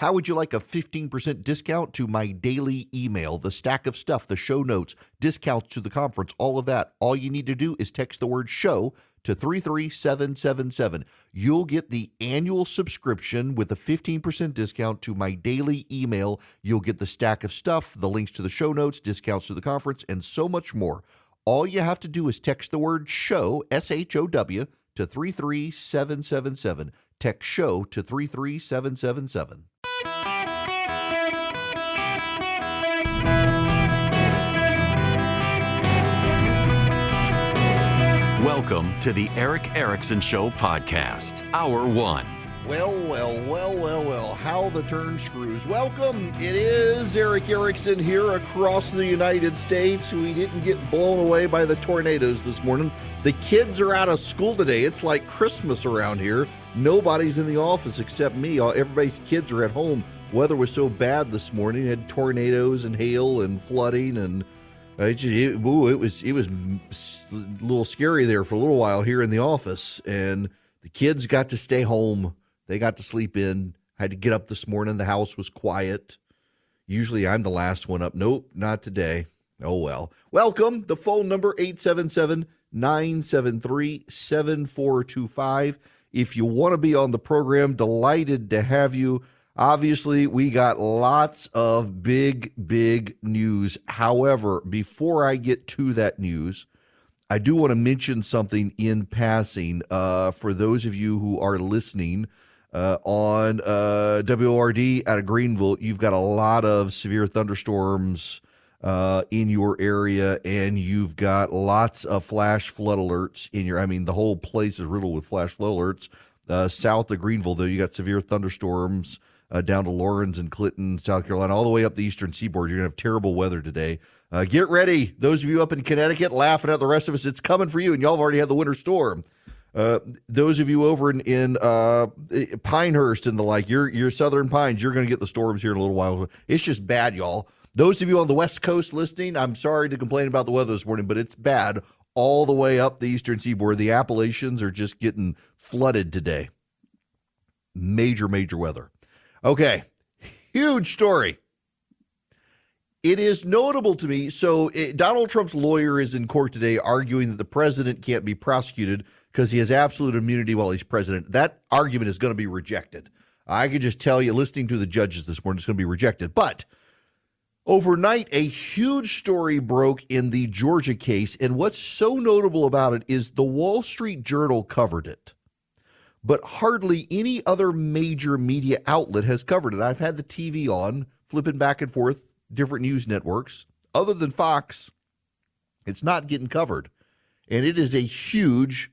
How would you like a 15% discount to my daily email, the stack of stuff, the show notes, discounts to the conference, all of that? All you need to do is text the word show to 33777. You'll get the annual subscription with a 15% discount to my daily email. You'll get the stack of stuff, the links to the show notes, discounts to the conference, and so much more. All you have to do is text the word show, SHOW, to 33777. Text show to 33777. Welcome to the Eric Erickson Show podcast, Hour 1. Well, how the turn screws. Welcome. It is Eric Erickson here across the United States. We didn't get blown away by the tornadoes this morning. The kids are out of school today. It's like Christmas around here. Nobody's in the office except me. Everybody's kids are at home. Weather was so bad this morning. It had tornadoes and hail and flooding, and it was a little scary there for a little while here in the office. And the kids got to stay home. They got to sleep in. I had to get up this morning. The house was quiet. Usually I'm the last one up. Nope, not today. Oh, well. Welcome. The phone number, 877-973-7425. If you want to be on the program, delighted to have you. Obviously, we got lots of big news. However, before I get to that news, I do want to mention something in passing for those of you who are listening on WORD out of Greenville. You've got a lot of severe thunderstorms in your area, and you've got lots of flash flood alerts in your, the whole place is riddled with flash flood alerts. South of Greenville, though, you got severe thunderstorms down to Lawrence and Clinton, South Carolina, all the way up the eastern seaboard. You're going to have terrible weather today. Get ready. Those of you up in Connecticut laughing at the rest of us, it's coming for you, and y'all have already had the winter storm. Those of you over in Pinehurst and the like, your Southern Pines, you're going to get the storms here in a little while. It's just bad, y'all. Those of you on the West Coast listening, I'm sorry to complain about the weather this morning, but it's bad all the way up the eastern seaboard. The Appalachians are just getting flooded today. Major weather. Okay, huge story. It is notable to me. So Donald Trump's lawyer is in court today arguing that the president can't be prosecuted because he has absolute immunity while he's president. That argument is going to be rejected. I can just tell you, listening to the judges this morning, it's going to be rejected. But overnight, a huge story broke in the Georgia case. And what's so notable about it is the Wall Street Journal covered it, but hardly any other major media outlet has covered it. I've had the TV on, flipping back and forth, different news networks. Other than Fox, it's not getting covered. And it is a huge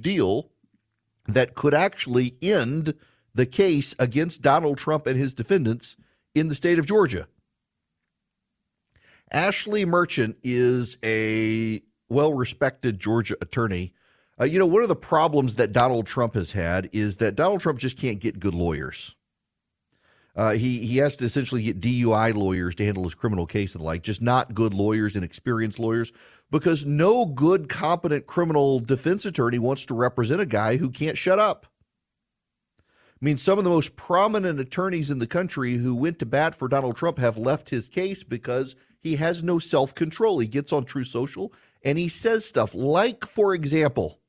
deal that could actually end the case against Donald Trump and his defendants in the state of Georgia. Ashley Merchant is a well-respected Georgia attorney. One of the problems that Donald Trump has had is that Donald Trump just can't get good lawyers. He has to essentially get DUI lawyers to handle his criminal case and the like, just not good lawyers and experienced lawyers, because no good, competent criminal defense attorney wants to represent a guy who can't shut up. Some of the most prominent attorneys in the country who went to bat for Donald Trump have left his case because he has no self-control. He gets on Truth Social and he says stuff like, for example,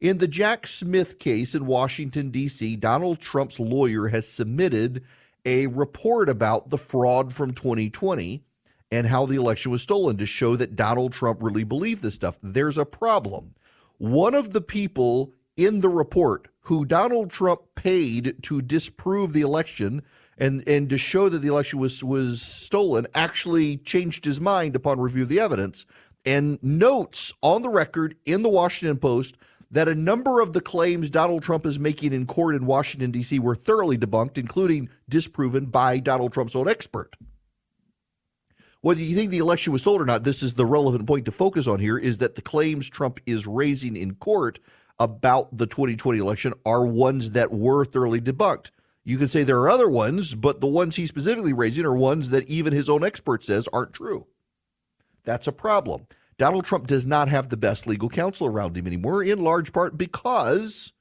in the Jack Smith case in Washington, D.C., Donald Trump's lawyer has submitted a report about the fraud from 2020 and how the election was stolen to show that Donald Trump really believed this stuff. There's a problem. One of the people in the report who Donald Trump paid to disprove the election and to show that the election was stolen actually changed his mind upon review of the evidence and notes on the record in the Washington Post that a number of the claims Donald Trump is making in court in Washington, D.C. were thoroughly debunked, including disproven by Donald Trump's own expert. Whether you think the election was stolen or not, this is the relevant point to focus on here, is that the claims Trump is raising in court about the 2020 election are ones that were thoroughly debunked. You can say there are other ones, but the ones he's specifically raising are ones that even his own expert says aren't true. That's a problem. Donald Trump does not have the best legal counsel around him anymore, in large part because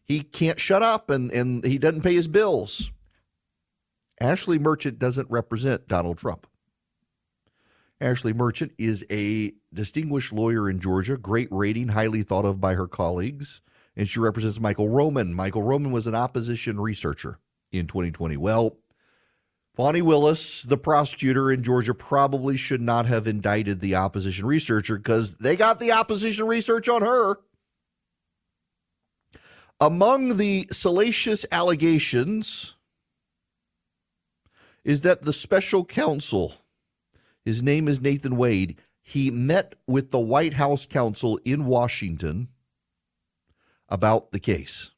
he can't shut up and he doesn't pay his bills. Ashley Merchant doesn't represent Donald Trump. Ashley Merchant is a distinguished lawyer in Georgia, great rating, highly thought of by her colleagues, and she represents Michael Roman. Michael Roman was an opposition researcher in 2020. Well, Fani Willis, the prosecutor in Georgia, probably should not have indicted the opposition researcher because they got the opposition research on her. Among the salacious allegations is that the special counsel, his name is Nathan Wade, he met with the White House counsel in Washington about the case.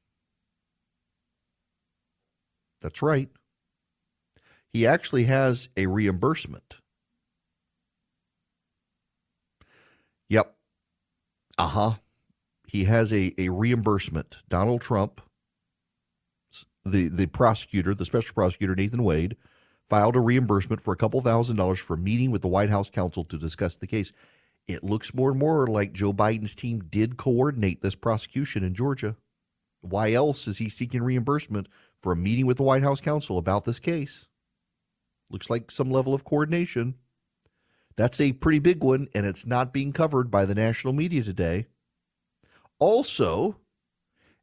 That's right. He actually has a reimbursement. Yep. He has a reimbursement. Donald Trump, the prosecutor, the special prosecutor, Nathan Wade, filed a reimbursement for a couple $1,000s for a meeting with the White House counsel to discuss the case. It looks more and more like Joe Biden's team did coordinate this prosecution in Georgia. Why else is he seeking reimbursement for a meeting with the White House counsel about this case? Looks like some level of coordination. That's a pretty big one, and it's not being covered by the national media today. Also,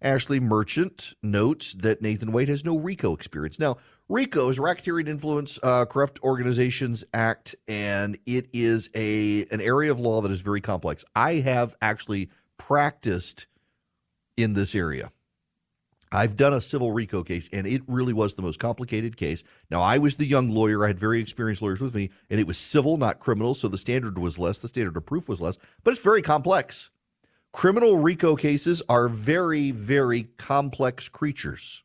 Ashley Merchant notes that Nathan Wade has no RICO experience. Now, RICO is Racketeering Influence Corrupt Organizations Act, and it is an area of law that is very complex. I have actually practiced in this area. I've done a civil RICO case, and it really was the most complicated case. Now, I was the young lawyer. I had very experienced lawyers with me, and it was civil, not criminal, so the standard was less. The standard of proof was less, but it's very complex. Criminal RICO cases are very, very complex creatures.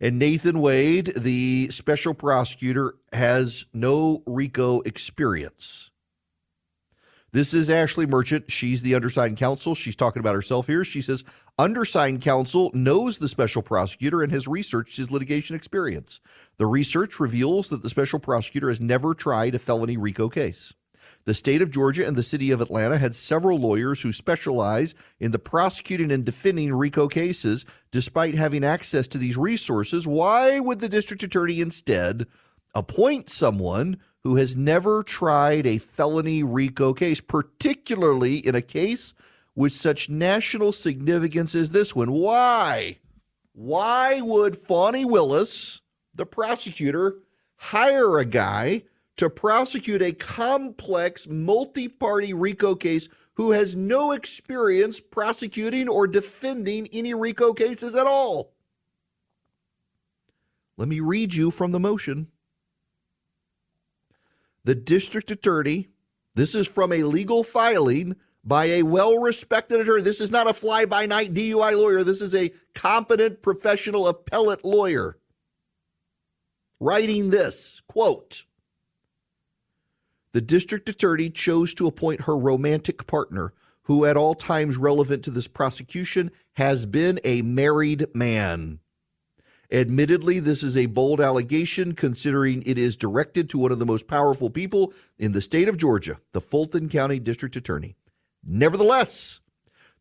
And Nathan Wade, the special prosecutor, has no RICO experience. This is Ashley Merchant. She's the undersigned counsel. She's talking about herself here. She says, undersigned counsel knows the special prosecutor and has researched his litigation experience. The research reveals that the special prosecutor has never tried a felony RICO case. The state of Georgia and the city of Atlanta had several lawyers who specialize in the prosecuting and defending RICO cases. Despite having access to these resources, why would the district attorney instead appoint someone who has never tried a felony RICO case, particularly in a case with such national significance as this one? Why? Why would Fani Willis, the prosecutor, hire a guy to prosecute a complex multi-party RICO case who has no experience prosecuting or defending any RICO cases at all? Let me read you from the motion. The district attorney, this is from a legal filing by a well-respected attorney. This is not a fly-by-night DUI lawyer. This is a competent professional appellate lawyer writing this, quote, the district attorney chose to appoint her romantic partner, who at all times relevant to this prosecution has been a married man. Admittedly, this is a bold allegation considering it is directed to one of the most powerful people in the state of Georgia, the Fulton County District Attorney. Nevertheless,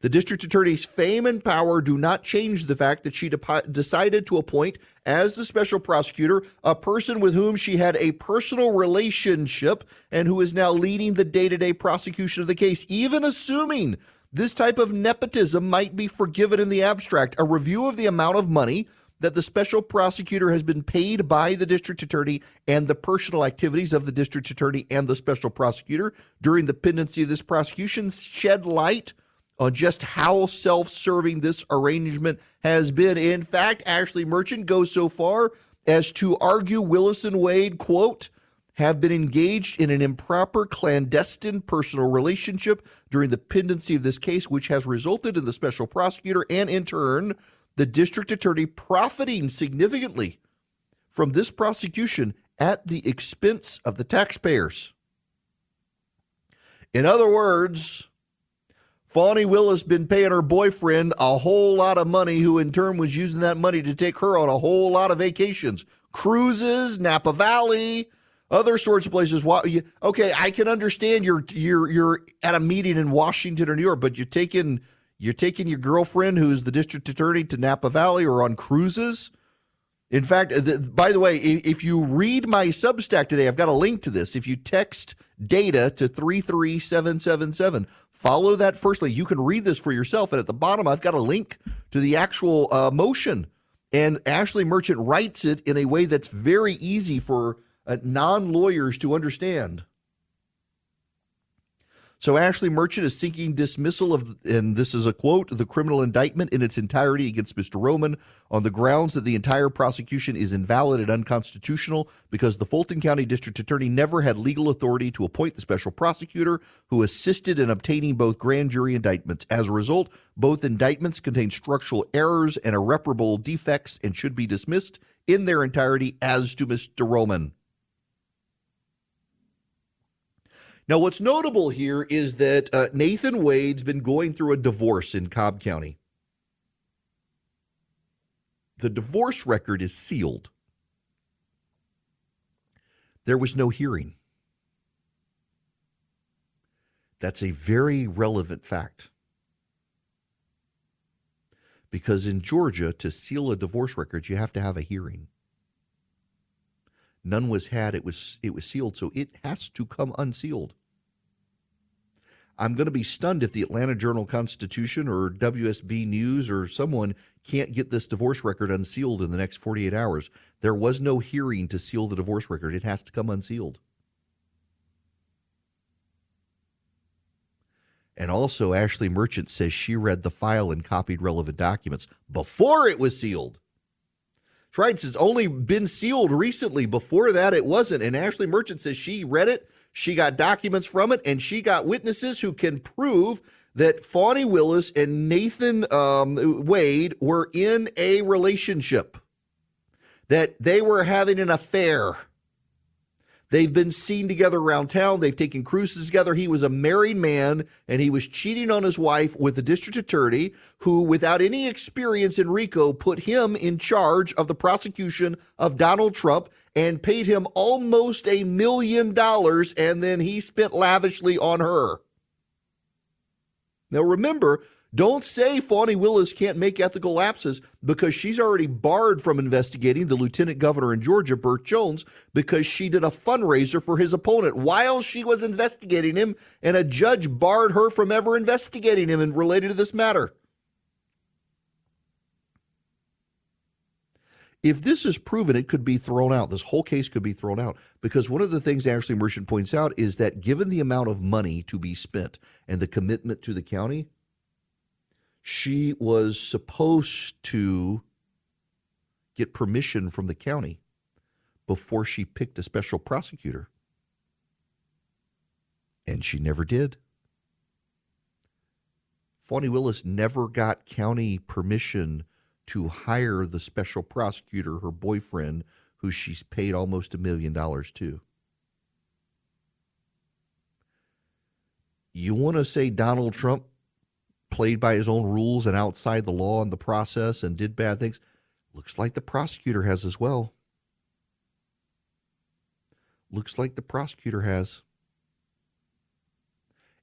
the district attorney's fame and power do not change the fact that she decided to appoint as the special prosecutor a person with whom she had a personal relationship and who is now leading the day-to-day prosecution of the case. Even assuming this type of nepotism might be forgiven in the abstract, a review of the amount of money that the special prosecutor has been paid by the district attorney and the personal activities of the district attorney and the special prosecutor during the pendency of this prosecution shed light on just how self-serving this arrangement has been. In fact, Ashley Merchant goes so far as to argue Willis and Wade, quote, have been engaged in an improper, clandestine personal relationship during the pendency of this case, which has resulted in the special prosecutor and, in turn, the district attorney profiting significantly from this prosecution at the expense of the taxpayers. In other words, Fani Willis been paying her boyfriend a whole lot of money, who in turn was using that money to take her on a whole lot of vacations, cruises, Napa Valley, other sorts of places. Okay, I can understand you're at a meeting in Washington or New York, but you're taking You're taking your girlfriend, who's the district attorney, to Napa Valley or on cruises. In fact, by the way, if you read my Substack today, I've got a link to this. If you text data to 33777, follow that first link. You can read this for yourself. And at the bottom, I've got a link to the actual motion. And Ashley Merchant writes it in a way that's very easy for non-lawyers to understand. So Ashley Merchant is seeking dismissal of, and this is a quote, the criminal indictment in its entirety against Mr. Roman on the grounds that the entire prosecution is invalid and unconstitutional because the Fulton County District Attorney never had legal authority to appoint the special prosecutor who assisted in obtaining both grand jury indictments. As a result, both indictments contain structural errors and irreparable defects and should be dismissed in their entirety as to Mr. Roman. Now, what's notable here is that Nathan Wade's been going through a divorce in Cobb County. The divorce record is sealed. There was no hearing. That's a very relevant fact. Because in Georgia, to seal a divorce record, you have to have a hearing. None was had. It was sealed, so it has to come unsealed. I'm going to be stunned if the Atlanta Journal-Constitution or WSB News or someone can't get this divorce record unsealed in the next 48 hours. There was no hearing to seal the divorce record. It has to come unsealed. And also, Ashley Merchant says she read the file and copied relevant documents before it was sealed. Right, it's only been sealed recently. Before that, it wasn't. And Ashley Merchant says she read it, she got documents from it, and she got witnesses who can prove that Fani Willis and Nathan Wade were in a relationship, that they were having an affair. They've been seen together around town. They've taken cruises together. He was a married man, and he was cheating on his wife with the district attorney who, without any experience in RICO, put him in charge of the prosecution of Donald Trump and paid him almost $1 million, and then he spent lavishly on her. Now, remember, don't say Fani Willis can't make ethical lapses because she's already barred from investigating the lieutenant governor in Georgia, Burt Jones, because she did a fundraiser for his opponent while she was investigating him, and a judge barred her from ever investigating him and related to this matter. If this is proven, it could be thrown out. This whole case could be thrown out because one of the things Ashley Merchant points out is that given the amount of money to be spent and the commitment to the county, she was supposed to get permission from the county before she picked a special prosecutor. And she never did. Fani Willis never got county permission to hire the special prosecutor, her boyfriend, who she's paid almost $1 million to. You want to say Donald Trump played by his own rules and outside the law and the process and did bad things? Looks like the prosecutor has as well. Looks like the prosecutor has.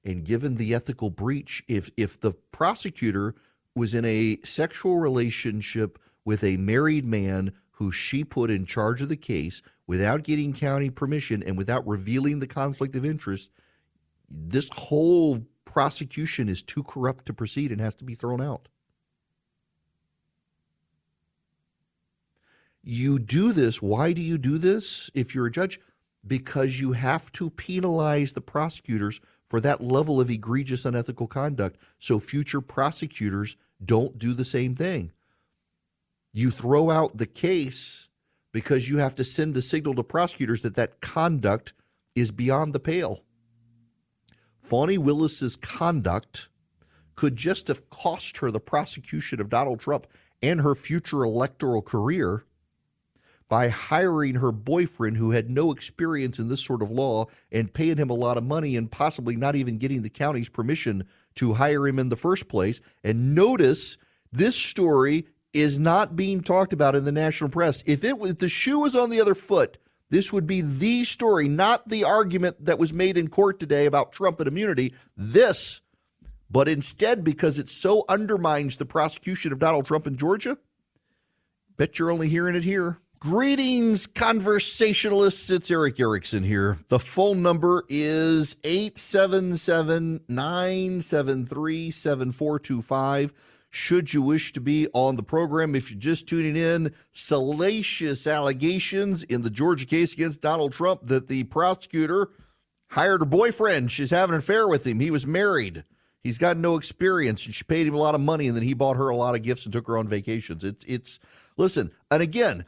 And given the ethical breach, if the prosecutor was in a sexual relationship with a married man who she put in charge of the case without getting county permission and without revealing the conflict of interest, this whole prosecution is too corrupt to proceed and has to be thrown out. You do this. Why do you do this if you're a judge? Because you have to penalize the prosecutors for that level of egregious unethical conduct so future prosecutors don't do the same thing. You throw out the case because you have to send a signal to prosecutors that that conduct is beyond the pale. Fani Willis's conduct could just have cost her the prosecution of Donald Trump and her future electoral career by hiring her boyfriend who had no experience in this sort of law and paying him a lot of money and possibly not even getting the county's permission to hire him in the first place. And notice this story is not being talked about in the national press. If the shoe was on the other foot, this would be the story, not the argument that was made in court today about Trump and immunity. This But instead, because it so undermines the prosecution of Donald Trump in Georgia, bet you're only hearing it here. Greetings, conversationalists. It's Eric Erickson here. The phone number is 877-973-7425. Should you wish to be on the program, if you're just tuning in, salacious allegations in the Georgia case against Donald Trump that the prosecutor hired her boyfriend. She's having an affair with him. He was married. He's got no experience, and she paid him a lot of money, and then he bought her a lot of gifts and took her on vacations. Listen, and again,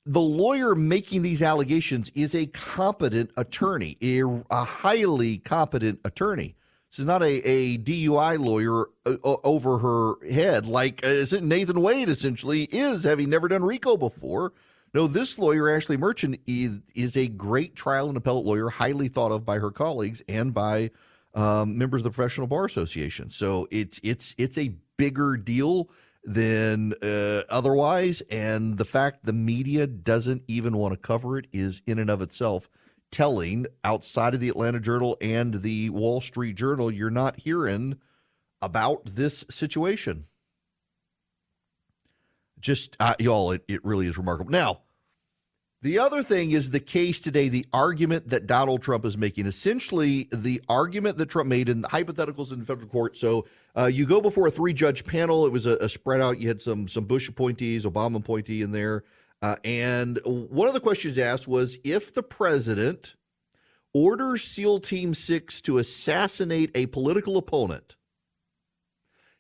the lawyer making these allegations is a competent attorney, a highly competent attorney. This is not a DUI lawyer over her head like Nathan Wade essentially is, having never done RICO before. No, this lawyer, Ashley Merchant, is a great trial and appellate lawyer, highly thought of by her colleagues and by members of the Professional Bar Association. So it's a bigger deal than otherwise, and the fact the media doesn't even want to cover it is in and of itself telling. Outside of the Atlanta Journal and the Wall Street Journal, you're not hearing about this situation. Just, y'all, it really is remarkable. Now, the other thing is the case today, the argument that Donald Trump is making, essentially the argument that Trump made in the hypotheticals in the federal court. So you go before a 3-judge panel. It was a spread out. You had some Bush appointees, Obama appointee in there. And one of the questions asked was, if the president orders SEAL Team 6 to assassinate a political opponent,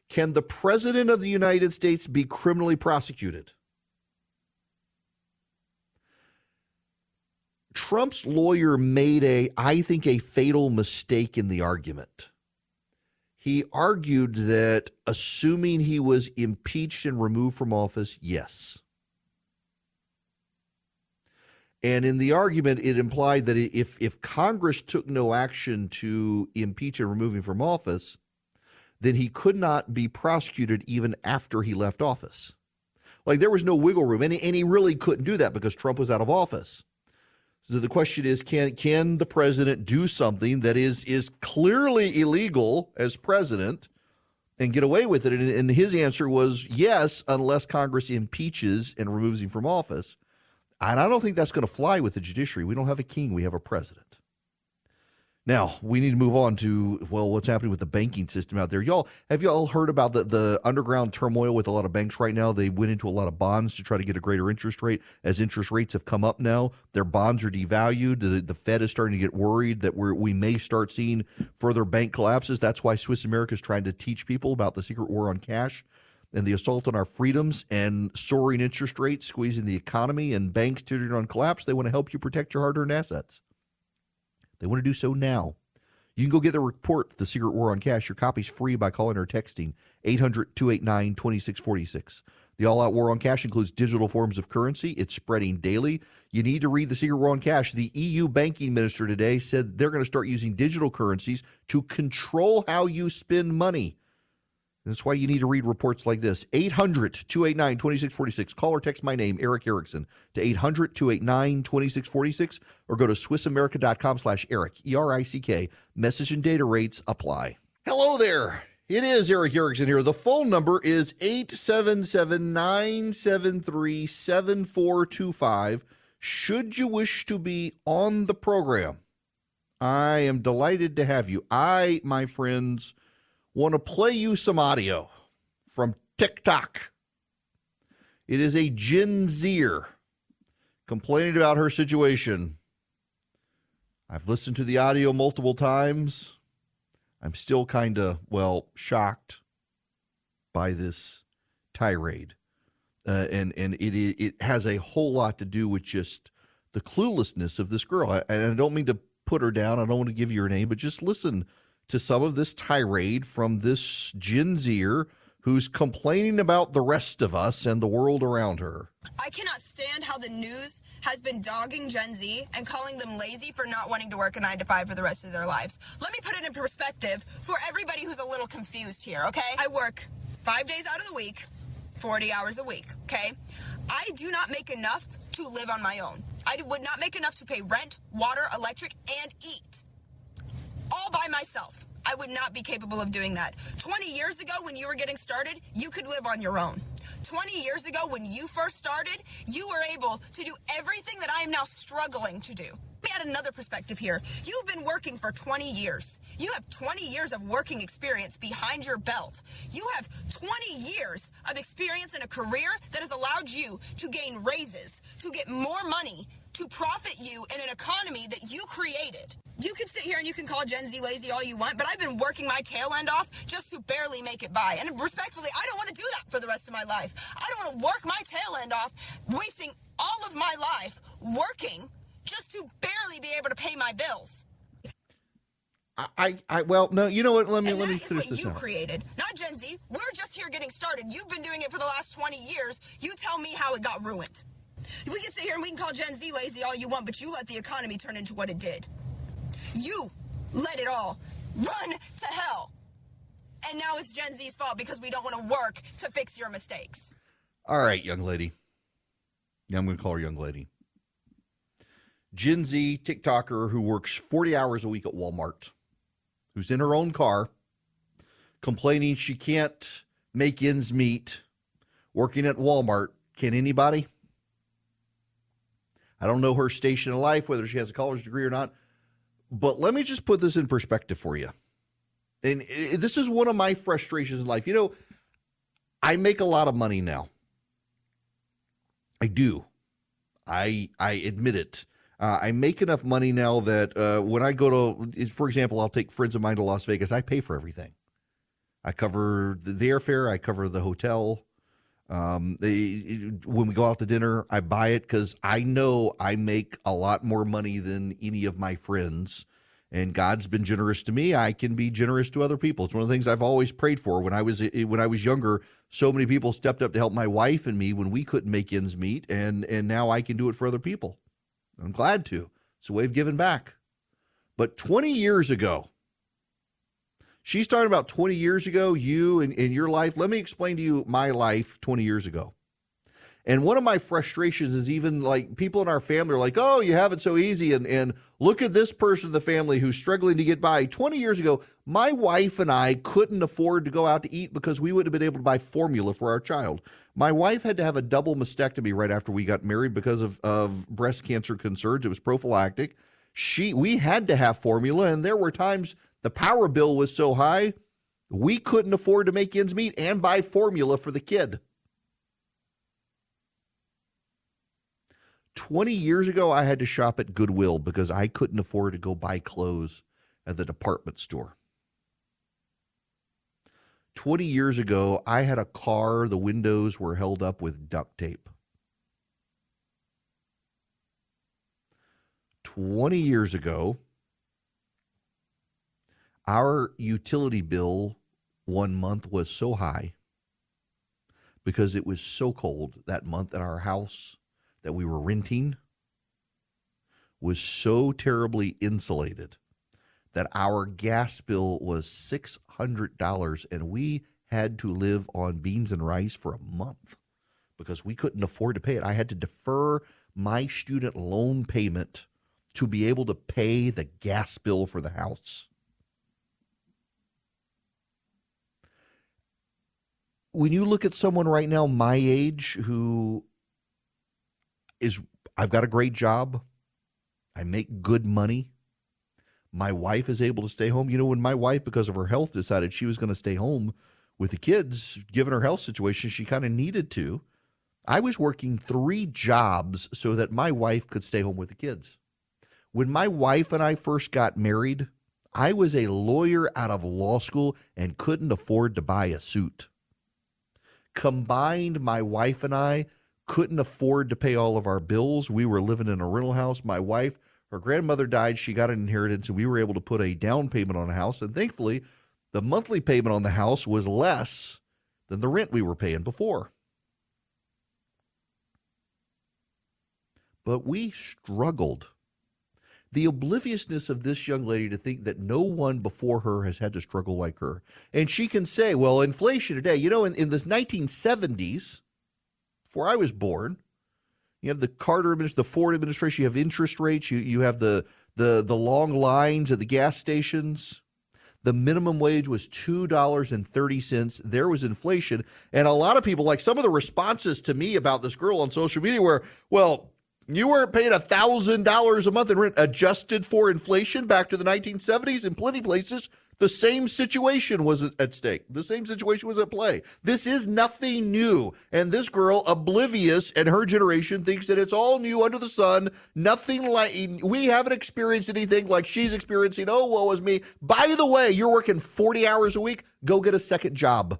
can the president of the United States be criminally prosecuted? Trump's lawyer made I think a fatal mistake in the argument. He argued that assuming he was impeached and removed from office, yes. And in the argument, it implied that if Congress took no action to impeach and remove him from office, then he could not be prosecuted even after he left office. Like, there was no wiggle room, and he really couldn't do that because Trump was out of office. So the question is, can the president do something that is clearly illegal as president and get away with it? And his answer was yes, unless Congress impeaches and removes him from office. And I don't think that's going to fly with the judiciary. We don't have a king. We have a president. Now, we need to move on to, well, what's happening with the banking system out there. Have y'all heard about the underground turmoil with a lot of banks right now? They went into a lot of bonds to try to get a greater interest rate. As interest rates have come up now, their bonds are devalued. The Fed is starting to get worried that we may start seeing further bank collapses. That's why Swiss America is trying to teach people about the secret war on cash and the assault on our freedoms and soaring interest rates, squeezing the economy and banks teetering on collapse. They want to help you protect your hard-earned assets. They want to do so now. You can go get the report, The Secret War on Cash. Your copy's free by calling or texting 800-289-2646. The all-out war on cash includes digital forms of currency. It's spreading daily. You need to read The Secret War on Cash. The EU banking minister today said they're going to start using digital currencies to control how you spend money. That's why you need to read reports like this. 800-289-2646. Call or text my name, Eric Erickson, to 800-289-2646, or go to SwissAmerica.com/Eric, E-R-I-C-K. Message and data rates apply. Hello there. It is Eric Erickson here. The phone number is 877-973-7425. Should you wish to be on the program, I am delighted to have you. I, my friends, want to play you some audio from TikTok. It is a Gen Zer complaining about her situation. I've listened to the audio multiple times. I'm still kind of, shocked by this tirade. And it has a whole lot to do with just the cluelessness of this girl. And I don't mean to put her down. I don't want to give you her name, but just listen to some of this tirade from this Gen Zer who's complaining about the rest of us and the world around her. I cannot stand how the news has been dogging Gen Z and calling them lazy for not wanting to work a 9-to-5 for the rest of their lives. Let me put it in perspective for everybody who's a little confused here, okay? I work 5 days out of the week, 40 hours a week, okay? I do not make enough to live on my own. I would not make enough to pay rent, water, electric, and eat. All by myself. I would not be capable of doing that. 20 years ago when you were getting started, you could live on your own. 20 years ago when you first started, you were able to do everything that I am now struggling to do. Let me add another perspective here. You've been working for 20 years. You have 20 years of working experience behind your belt. You have 20 years of experience in a career that has allowed you to gain raises, to get more money, to profit you in an economy that you created. You can sit here and you can call Gen Z lazy all you want, but I've been working my tail end off just to barely make it by. And respectfully, I don't want to do that for the rest of my life. I don't want to work my tail end off, wasting all of my life working just to barely be able to pay my bills. Well, no, you know what? Let me And finish that is what this you out. created, not Gen Z. We're just here getting started. You've been doing it for the last 20 years. You tell me how it got ruined. We can sit here and we can call Gen Z lazy all you want, but you let the economy turn into what it did. You let it all run to hell. And now it's Gen Z's fault because we don't want to work to fix your mistakes. All right, young lady. Yeah, I'm going to call her young lady. Gen Z TikToker who works 40 hours a week at Walmart, who's in her own car, complaining she can't make ends meet working at Walmart. Can anybody? I don't know her station in life, whether she has a college degree or not, but let me just put this in perspective for you. And this is one of my frustrations in life. You know, I make a lot of money now. I do. I admit it. I make enough money now that when I go to, for example, I'll take friends of mine to Las Vegas. I pay for everything. I cover the airfare. I cover the hotel. When we go out to dinner, I buy it because I know I make a lot more money than any of my friends. And God's been generous to me. I can be generous to other people. It's one of the things I've always prayed for. When I was younger, so many people stepped up to help my wife and me when we couldn't make ends meet, and now I can do it for other people. I'm glad to. It's a way of giving back. But 20 years ago, she's talking about 20 years ago, you and your life. Let me explain to you my life 20 years ago. And one of my frustrations is even like people in our family are like, oh, you have it so easy. And look at this person in the family who's struggling to get by. 20 years ago, my wife and I couldn't afford to go out to eat because we wouldn't have been able to buy formula for our child. My wife had to have a double mastectomy right after we got married because of breast cancer concerns. It was prophylactic. We had to have formula. And there were times the power bill was so high, we couldn't afford to make ends meet and buy formula for the kid. 20 years ago, I had to shop at Goodwill because I couldn't afford to go buy clothes at the department store. 20 years ago, I had a car, the windows were held up with duct tape. 20 years ago, our utility bill one month was so high because it was so cold that month at our house that we were renting was so terribly insulated that our gas bill was $600 and we had to live on beans and rice for a month because we couldn't afford to pay it. I had to defer my student loan payment to be able to pay the gas bill for the house. When you look at someone right now my age who I've got a great job. I make good money. My wife is able to stay home. You know, when my wife, because of her health, decided she was going to stay home with the kids, given her health situation, she kind of needed to. I was working 3 jobs so that my wife could stay home with the kids. When my wife and I first got married, I was a lawyer out of law school and couldn't afford to buy a suit. Combined, my wife and I couldn't afford to pay all of our bills. We were living in a rental house. My wife, her grandmother died. She got an inheritance, and we were able to put a down payment on a house. And thankfully, the monthly payment on the house was less than the rent we were paying before. But we struggled. The obliviousness of this young lady to think that no one before her has had to struggle like her. And she can say, well, inflation today, you know, in this 1970s, before I was born, you have the the Ford administration, you have interest rates, you have the long lines at the gas stations. The minimum wage was $2.30. There was inflation. And a lot of people, like some of the responses to me about this girl on social media were, well, you weren't paying $1,000 a month in rent adjusted for inflation back to the 1970s. In plenty of places, the same situation was at stake. The same situation was at play. This is nothing new. And this girl, oblivious, and her generation thinks that it's all new under the sun. Nothing like, we haven't experienced anything like she's experiencing. Oh, woe is me. By the way, you're working 40 hours a week. Go get a second job.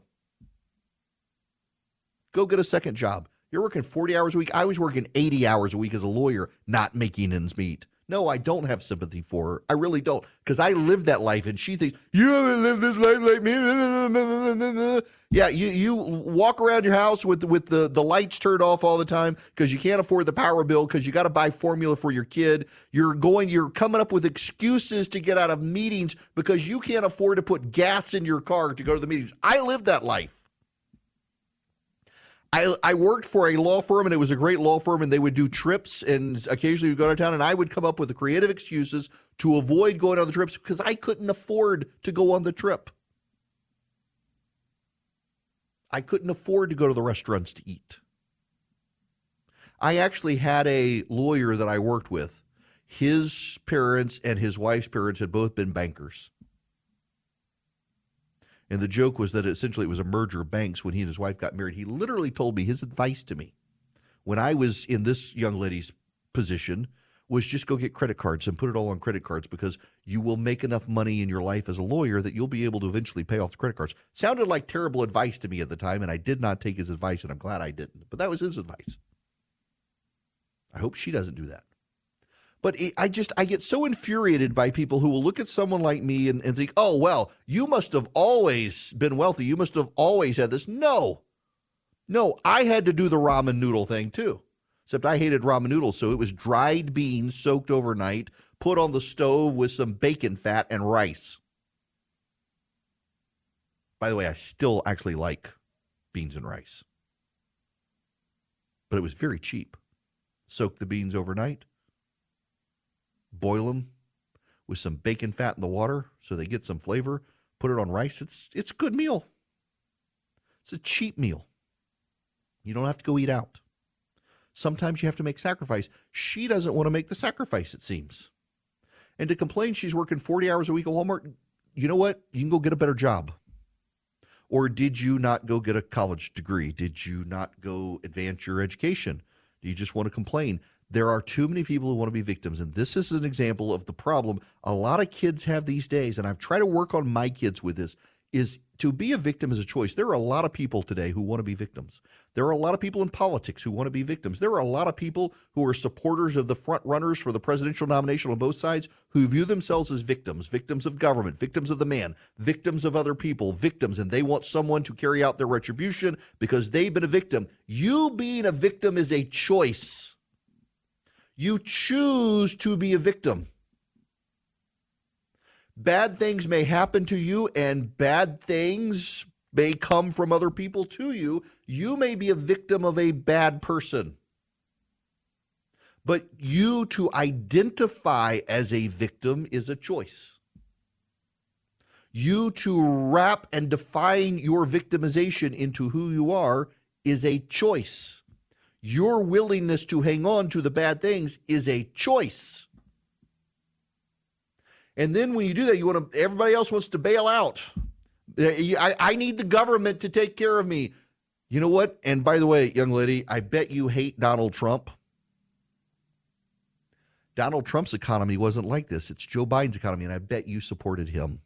Go get a second job. You're working 40 hours a week. I was working 80 hours a week as a lawyer, not making ends meet. No, I don't have sympathy for her. I really don't, because I lived that life, and she thinks, you haven't lived this life like me. Yeah, you walk around your house with the lights turned off all the time because you can't afford the power bill because you got to buy formula for your kid. You're coming up with excuses to get out of meetings because you can't afford to put gas in your car to go to the meetings. I lived that life. I worked for a law firm, and it was a great law firm, and they would do trips, and occasionally we'd go to town, and I would come up with the creative excuses to avoid going on the trips because I couldn't afford to go on the trip. I couldn't afford to go to the restaurants to eat. I actually had a lawyer that I worked with. His parents and his wife's parents had both been bankers. And the joke was that essentially it was a merger of banks when he and his wife got married. He literally told me his advice to me when I was in this young lady's position was just go get credit cards and put it all on credit cards because you will make enough money in your life as a lawyer that you'll be able to eventually pay off the credit cards. Sounded like terrible advice to me at the time, and I did not take his advice, and I'm glad I didn't. But that was his advice. I hope she doesn't do that. But I get so infuriated by people who will look at someone like me and think, oh, well, you must have always been wealthy. You must have always had this. No, I had to do the ramen noodle thing too, except I hated ramen noodles. So it was dried beans soaked overnight, put on the stove with some bacon fat and rice. By the way, I still actually like beans and rice, but it was very cheap. Soak the beans overnight. Boil them with some bacon fat in the water so they get some flavor. Put it on rice. It's a good meal. It's a cheap meal. You don't have to go eat out. Sometimes you have to make sacrifice. She doesn't want to make the sacrifice, it seems. And to complain she's working 40 hours a week at Walmart, you know what? You can go get a better job. Or did you not go get a college degree? Did you not go advance your education? Do you just want to complain? There are too many people who want to be victims, and this is an example of the problem a lot of kids have these days, and I've tried to work on my kids with this, is to be a victim is a choice. There are a lot of people today who want to be victims. There are a lot of people in politics who want to be victims. There are a lot of people who are supporters of the front runners for the presidential nomination on both sides who view themselves as victims of government, victims of the man, victims of other people, victims, and they want someone to carry out their retribution because they've been a victim. You being a victim is a choice. You choose to be a victim. Bad things may happen to you, and bad things may come from other people to you. You may be a victim of a bad person. But you to identify as a victim is a choice. You to wrap and define your victimization into who you are is a choice. Your willingness to hang on to the bad things is a choice. And then when you do that, everybody else wants to bail out. I need the government to take care of me. You know what? And by the way, young lady, I bet you hate Donald Trump. Donald Trump's economy wasn't like this. It's Joe Biden's economy, and I bet you supported him.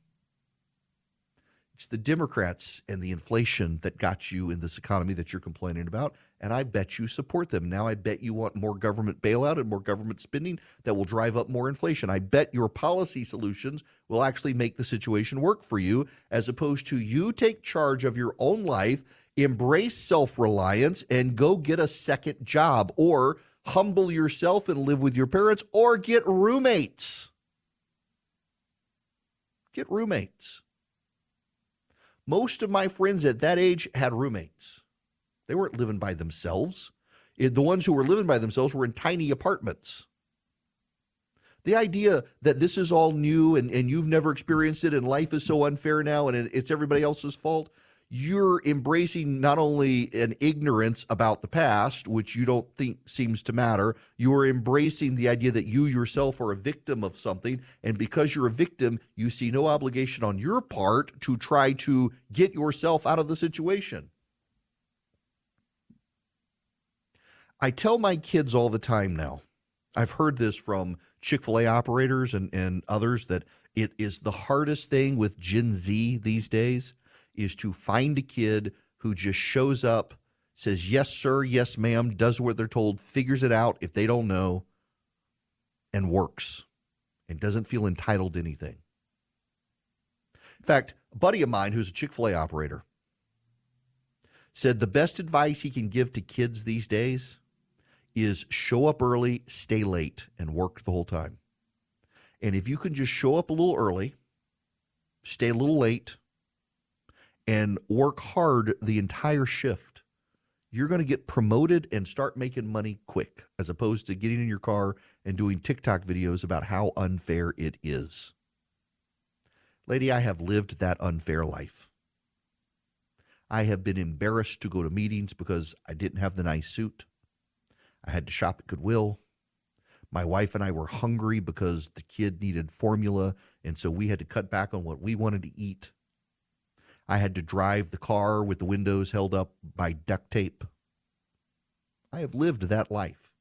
It's the Democrats and the inflation that got you in this economy that you're complaining about, and I bet you support them. Now I bet you want more government bailout and more government spending that will drive up more inflation. I bet your policy solutions will actually make the situation work for you, as opposed to you take charge of your own life, embrace self-reliance, and go get a second job, or humble yourself and live with your parents, or get roommates. Get roommates. Most of my friends at that age had roommates. They weren't living by themselves. The ones who were living by themselves were in tiny apartments. The idea that this is all new and you've never experienced it and life is so unfair now and it's everybody else's fault, you're embracing not only an ignorance about the past, which you don't think seems to matter, you are embracing the idea that you yourself are a victim of something, and because you're a victim, you see no obligation on your part to try to get yourself out of the situation. I tell my kids all the time now, I've heard this from Chick-fil-A operators and others, that it is the hardest thing with Gen Z these days is to find a kid who just shows up, says, yes, sir, yes, ma'am, does what they're told, figures it out if they don't know, and works, and doesn't feel entitled to anything. In fact, a buddy of mine who's a Chick-fil-A operator said the best advice he can give to kids these days is show up early, stay late, and work the whole time. And if you can just show up a little early, stay a little late, and work hard the entire shift, you're going to get promoted and start making money quick, as opposed to getting in your car and doing TikTok videos about how unfair it is. Lady, I have lived that unfair life. I have been embarrassed to go to meetings because I didn't have the nice suit. I had to shop at Goodwill. My wife and I were hungry because the kid needed formula, and so we had to cut back on what we wanted to eat. I had to drive the car with the windows held up by duct tape. I have lived that life.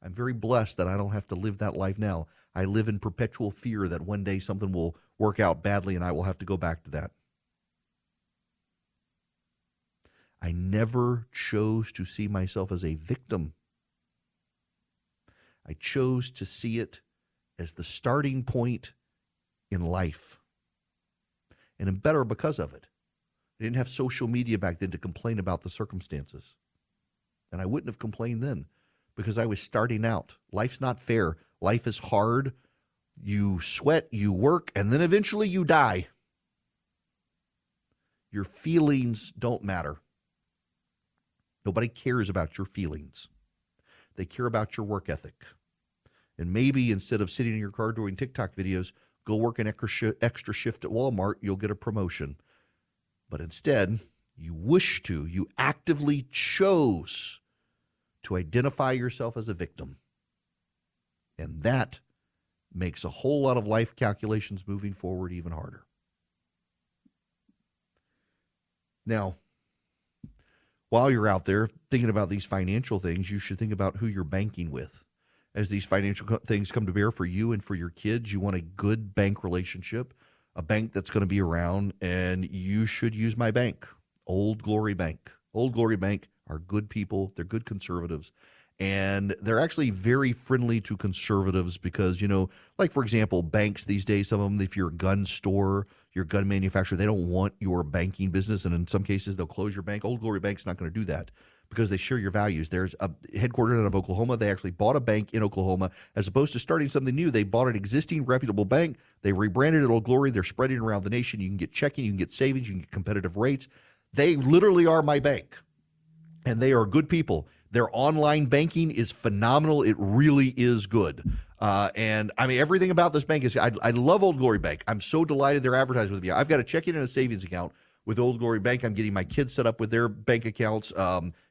I'm very blessed that I don't have to live that life now. I live in perpetual fear that one day something will work out badly and I will have to go back to that. I never chose to see myself as a victim. I chose to see it as the starting point in life. And I'm better because of it. I didn't have social media back then to complain about the circumstances. And I wouldn't have complained then because I was starting out. Life's not fair. Life is hard. You sweat, you work, and then eventually you die. Your feelings don't matter. Nobody cares about your feelings. They care about your work ethic. And maybe instead of sitting in your car doing TikTok videos, go work an extra shift at Walmart, you'll get a promotion. But instead, you actively chose to identify yourself as a victim. And that makes a whole lot of life calculations moving forward even harder. Now, while you're out there thinking about these financial things, you should think about who you're banking with. As these financial things come to bear for you and for your kids, you want a good bank relationship, a bank that's going to be around, and you should use my bank, Old Glory Bank. Old Glory Bank are good people. They're good conservatives. And they're actually very friendly to conservatives because, like, for example, banks these days, some of them, if you're a gun store, your gun manufacturer, they don't want your banking business. And in some cases, they'll close your bank. Old Glory Bank's not going to do that because they share your values. There's a headquartered out of Oklahoma. They actually bought a bank in Oklahoma. As opposed to starting something new, they bought an existing reputable bank. They rebranded it Old Glory. They're spreading it around the nation. You can get checking, you can get savings, you can get competitive rates. They literally are my bank, and they are good people. Their online banking is phenomenal. It really is good. And I mean, everything about this bank is, I love Old Glory Bank. I'm so delighted they're advertising with me. I've got a checking and a savings account with Old Glory Bank. I'm getting my kids set up with their bank accounts.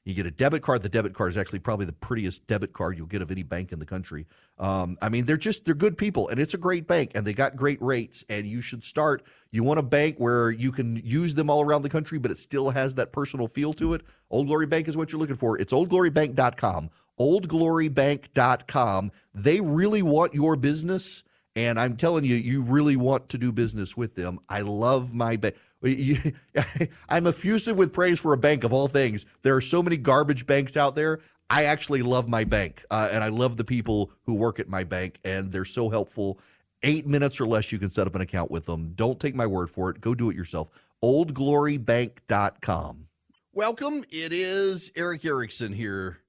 You get a debit card. The debit card is actually probably the prettiest debit card you'll get of any bank in the country. I mean, they're good people, and it's a great bank, and they got great rates, and you should start. You want a bank where you can use them all around the country, but it still has that personal feel to it. Old Glory Bank is what you're looking for. It's oldglorybank.com. oldglorybank.com. They really want your business, and I'm telling you, you really want to do business with them. I love my bank. I'm effusive with praise for a bank of all things. There are so many garbage banks out there. I actually love my bank, and I love the people who work at my bank, and they're so helpful. 8 minutes or less, you can set up an account with them. Don't take my word for it. Go do it yourself. oldglorybank.com. Welcome. It is Eric Erickson here.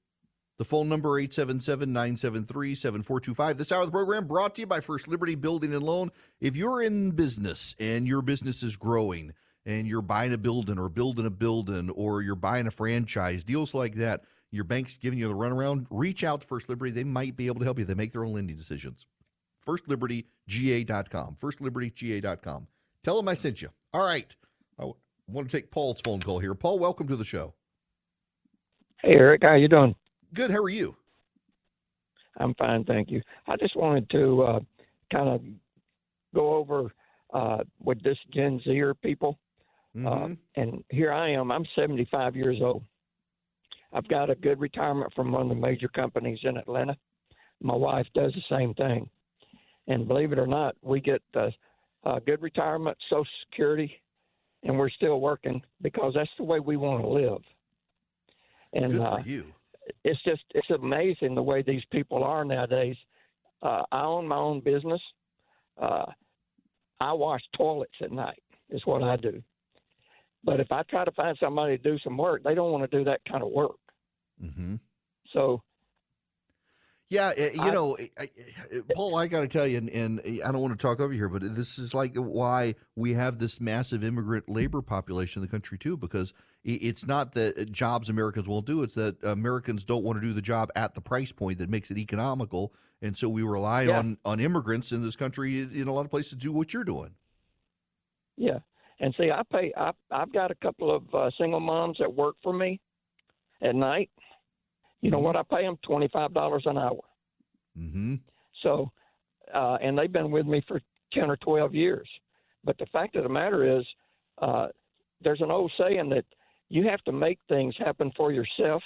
The phone number, 877-973-7425. This hour of the program brought to you by First Liberty Building and Loan. If you're in business and your business is growing and you're buying a building or building a building or you're buying a franchise, deals like that, your bank's giving you the runaround, reach out to First Liberty. They might be able to help you. They make their own lending decisions. FirstLibertyGA.com. FirstLibertyGA.com. Tell them I sent you. All right. I want to take Paul's phone call here. Paul, welcome to the show. Hey, Eric, how you doing? Good. How are you? I'm fine, thank you. I just wanted to kind of go over with this Gen Zer people. Mm-hmm. And here I am. I'm 75 years old. I've got a good retirement from one of the major companies in Atlanta. My wife does the same thing. And believe it or not, we get a good retirement, Social Security, and we're still working because that's the way we want to live. And good for you. It's amazing the way these people are nowadays. I own my own business. I wash toilets at night is what I do. But if I try to find somebody to do some work, they don't want to do that kind of work. Mm-hmm. So, yeah, Paul, I got to tell you, and I don't want to talk over here, but this is like why we have this massive immigrant labor population in the country too, because it's not that jobs Americans won't do; it's that Americans don't want to do the job at the price point that makes it economical, and so we rely on immigrants in this country in a lot of places to do what you're doing. Yeah, and see, I've got a couple of single moms that work for me at night. You know what? I pay them $25 an hour. Mm-hmm. So, and they've been with me for 10 or 12 years. But the fact of the matter is, there's an old saying that you have to make things happen for yourself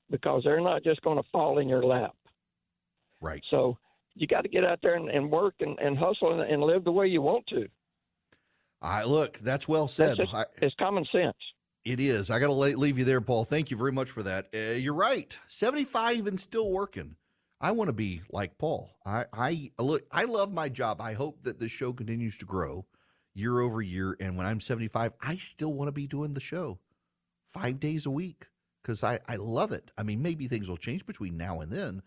because they're not just going to fall in your lap. Right. So you got to get out there and work and hustle and live the way you want to. Look, that's well said. It's common sense. It is. I got to leave you there, Paul. Thank you very much for that. You're right. 75 and still working. I want to be like Paul. I love my job. I hope that this show continues to grow year over year. And when I'm 75, I still want to be doing the show 5 days a week because I love it. I mean, maybe things will change between now and then,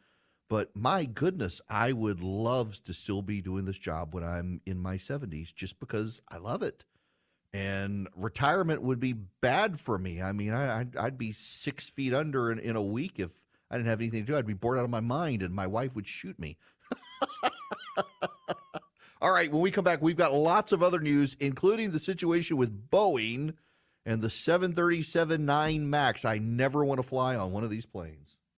but my goodness, I would love to still be doing this job when I'm in my 70s just because I love it. And retirement would be bad for me. I mean, I'd be 6 feet under in a week if I didn't have anything to do. I'd be bored out of my mind, and my wife would shoot me. All right, when we come back, we've got lots of other news, including the situation with Boeing and the 737-9 MAX. I never want to fly on one of these planes.